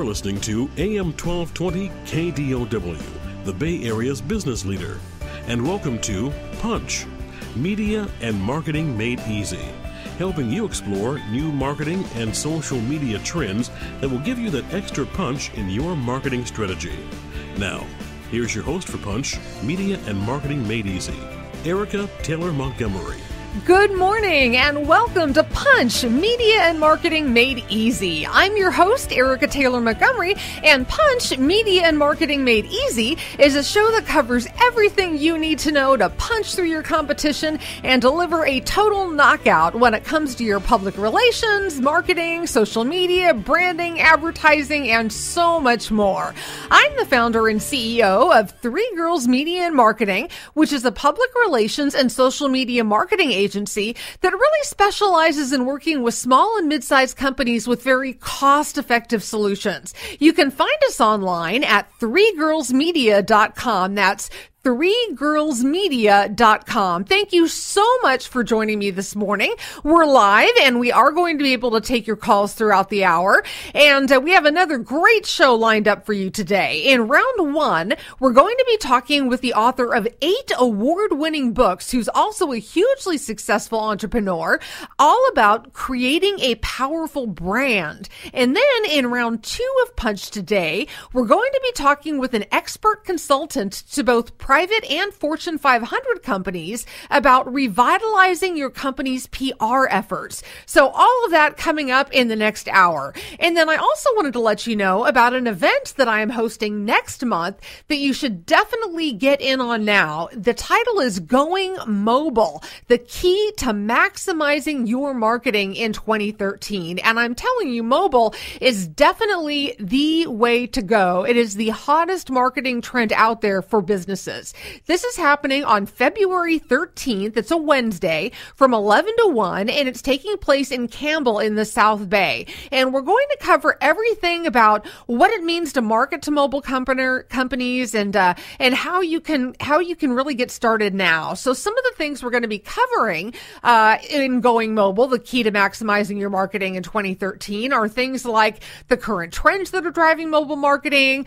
You're listening to AM 1220 KDOW, the Bay Area's business leader. And welcome to Punch, Media and Marketing Made Easy, helping you explore new marketing and social media trends that will give you that extra punch in your marketing strategy. Now, here's your host for Punch, Media and Marketing Made Easy, Erica Taylor Montgomery. Good morning and welcome to Punch, Media and Marketing Made Easy. I'm your host, Erica Taylor Montgomery, and Punch, Media and Marketing Made Easy is a show that covers everything you need to know to punch through your competition and deliver a total knockout when it comes to your public relations, marketing, social media, branding, advertising, and so much more. I'm the founder and CEO of Three Girls Media and Marketing, which is a public relations and social media marketing agency that really specializes in working with small and mid-sized companies with very cost-effective solutions. You can find us online at threegirlsmedia.com. That's threegirlsmedia.com. Thank you so much for joining me this morning. We're live and we are going to be able to take your calls throughout the hour. And we have another great show lined up for you today. In round one, we're going to be talking with the author of 8 award-winning books, who's also a hugely successful entrepreneur, all about creating a powerful brand. And then in round 2 of Punch today, we're going to be talking with an expert consultant to both private and Fortune 500 companies about revitalizing your company's PR efforts. So all of that coming up in the next hour. And then I also wanted to let you know about an event that I am hosting next month that you should definitely get in on now. The title is Going Mobile, the key to maximizing your marketing in 2013. And I'm telling you, mobile is definitely the way to go. It is the hottest marketing trend out there for businesses. This is happening on February 13th. It's a Wednesday from 11 to 1, and it's taking place in Campbell in the South Bay. And we're going to cover everything about what it means to market to mobile companies and how you can really get started now. So some of the things we're going to be covering in Going Mobile, the key to maximizing your marketing in 2013, are things like the current trends that are driving mobile marketing,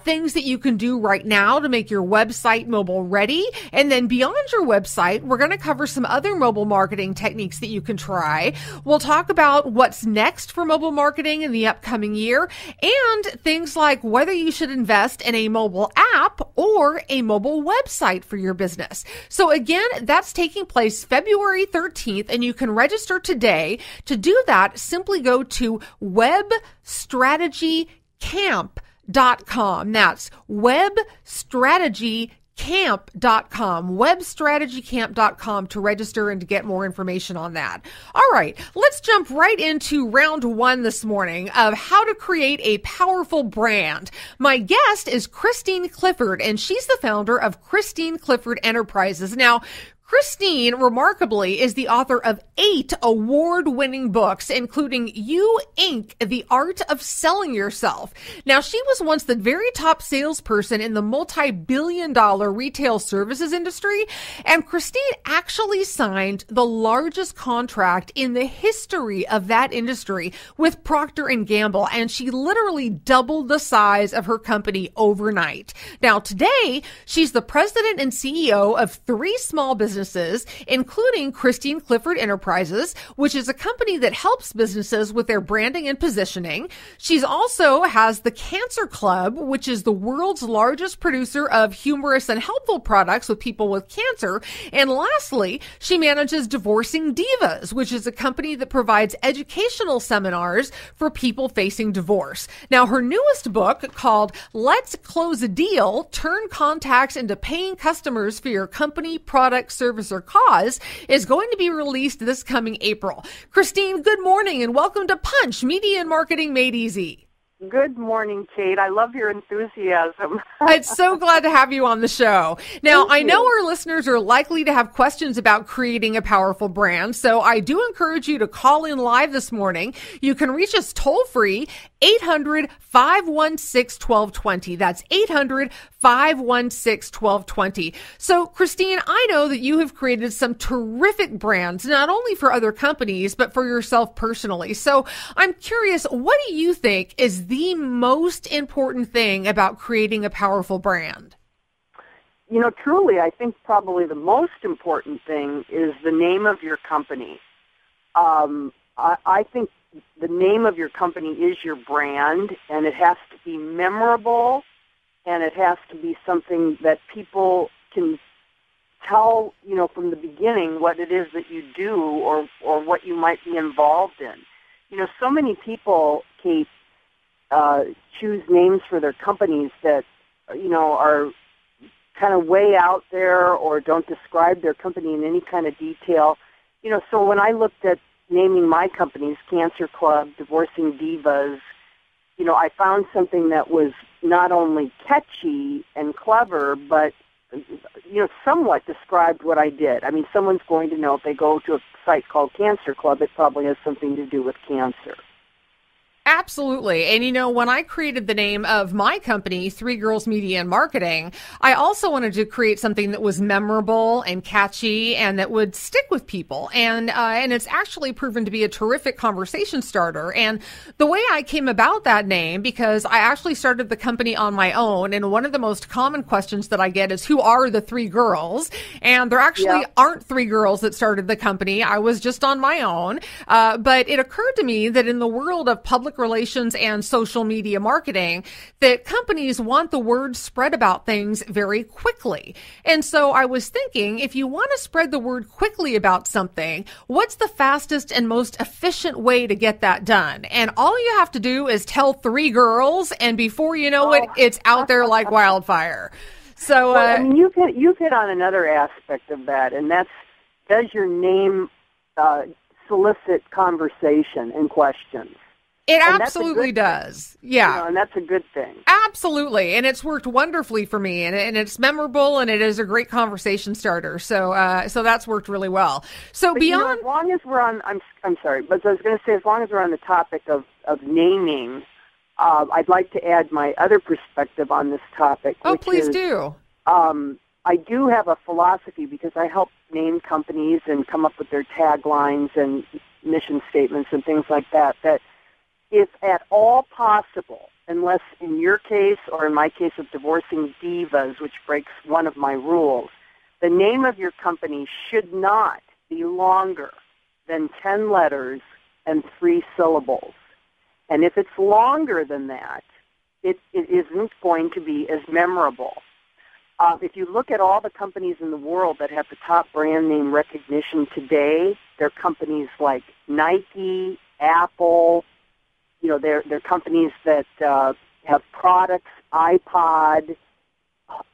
things that you can do right now to make your website mobile ready. And then beyond your website, we're going to cover some other mobile marketing techniques that you can try. We'll talk about what's next for mobile marketing in the upcoming year and things like whether you should invest in a mobile app or a mobile website for your business. So again, that's taking place February 13th, and you can register today. To do that, simply go to webstrategycamp.com. That's webstrategycamp.com, webstrategycamp.com to register and to get more information on that. All right, let's jump right into round 1 this morning of how to create a powerful brand. My guest is Christine Clifford, and she's the founder of Christine Clifford Enterprises. Now, Christine, remarkably, is the author of 8 award-winning books, including You Inc., The Art of Selling Yourself. Now, she was once the very top salesperson in the multi-billion-dollar retail services industry, and Christine actually signed the largest contract in the history of that industry with Procter & Gamble, and she literally doubled the size of her company overnight. Now, today, she's the president and CEO of 3 small businesses, including Christine Clifford Enterprises, which is a company that helps businesses with their branding and positioning. She's also has the Cancer Club, which is the world's largest producer of humorous and helpful products with people with cancer. And lastly, she manages Divorcing Divas, which is a company that provides educational seminars for people facing divorce. Now, her newest book, called Let's Close a Deal, Turn Contacts into Paying Customers for Your Company, Product, Service, or Cause, is going to be released this coming April. Christine, good morning and welcome to Punch, Media and Marketing Made Easy. Good morning, Kate. I love your enthusiasm. I'm so glad to have you on the show. Now, I know our listeners are likely to have questions about creating a powerful brand, so I do encourage you to call in live this morning. You can reach us toll free, 800-516-1220. That's 800-516-1220. So, Christine, I know that you have created some terrific brands, not only for other companies, but for yourself personally. So I'm curious, what do you think is the most important thing about creating a powerful brand? You know, truly, I think probably the most important thing is the name of your company. I think the name of your company is your brand, and it has to be memorable, and it has to be something that people can tell, you know, from the beginning what it is that you do or what you might be involved in. You know, so many people, Kate, choose names for their companies that, you know, are kind of way out there or don't describe their company in any kind of detail. You know, so when I looked at naming my companies, Cancer Club, Divorcing Divas, you know, I found something that was not only catchy and clever, but, you know, somewhat described what I did. I mean, someone's going to know if they go to a site called Cancer Club, it probably has something to do with cancer. Absolutely. And, you know, when I created the name of my company, Three Girls Media and Marketing, I also wanted to create something that was memorable and catchy and that would stick with people. And it's actually proven to be a terrific conversation starter. And the way I came about that name, because I actually started the company on my own, and one of the most common questions that I get is, who are the three girls? And there actually aren't three girls that started the company. I was just on my own. But it occurred to me that in the world of public relations and social media marketing, that companies want the word spread about things very quickly. And so I was thinking, if you want to spread the word quickly about something, what's the fastest and most efficient way to get that done? And all you have to do is tell three girls, and before you know it, it's out there like wildfire. So, well, I mean, you've hit on another aspect of that, and that's, does your name solicit conversation and questions? It absolutely does. Yeah. You know, and that's a good thing. Absolutely. And it's worked wonderfully for me, and it's memorable, and it is a great conversation starter. So that's worked really well. So but beyond, you know, as long as we're on, I'm sorry, but I was going to say, as long as we're on the topic of naming, I'd like to add my other perspective on this topic. Oh, please do. I do have a philosophy, because I help name companies and come up with their taglines and mission statements and things like that, that if at all possible, unless in your case or in my case of Divorcing Divas, which breaks one of my rules, the name of your company should not be longer than 10 letters and 3 syllables. And if it's longer than that, it isn't going to be as memorable. If you look at all the companies in the world that have the top brand name recognition today, they're companies like Nike, Apple. You know, they're companies that have products, iPod,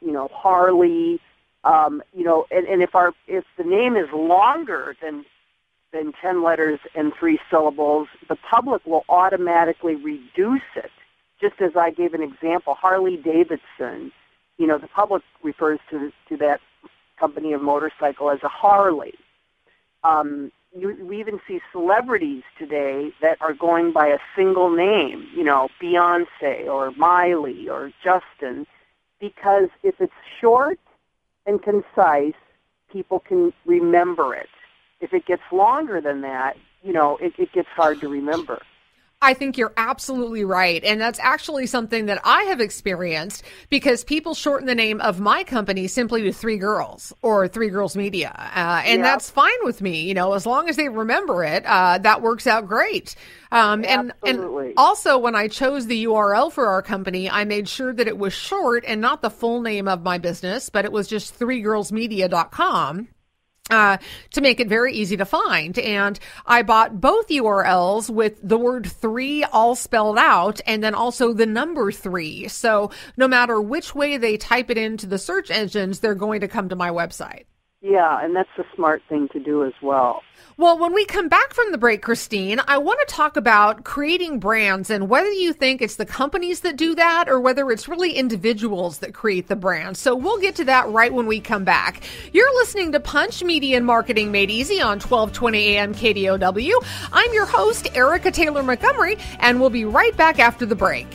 you know, Harley. You know, and if the name is longer than 10 letters and 3 syllables, the public will automatically reduce it. Just as I gave an example, Harley Davidson. You know, the public refers to that company of motorcycle as a Harley. We even see celebrities today that are going by a single name, you know, Beyonce or Miley or Justin, because if it's short and concise, people can remember it. If it gets longer than that, you know, it gets hard to remember. I think you're absolutely right. And that's actually something that I have experienced, because people shorten the name of my company simply to Three Girls or Three Girls Media. And that's fine with me. You know, as long as they remember it, that works out great. And also when I chose the URL for our company, I made sure that it was short and not the full name of my business, but it was just threegirlsmedia.com. To make it very easy to find. And I bought both URLs with the word 3 all spelled out, and then also the number 3. So no matter which way they type it into the search engines, they're going to come to my website. Yeah, and that's the smart thing to do as well. Well, when we come back from the break, Christine, I want to talk about creating brands and whether you think it's the companies that do that or whether it's really individuals that create the brands. So we'll get to that right when we come back. You're listening to Punch Media and Marketing Made Easy on 1220 AM KDOW. I'm your host, Erica Taylor Montgomery, and we'll be right back after the break.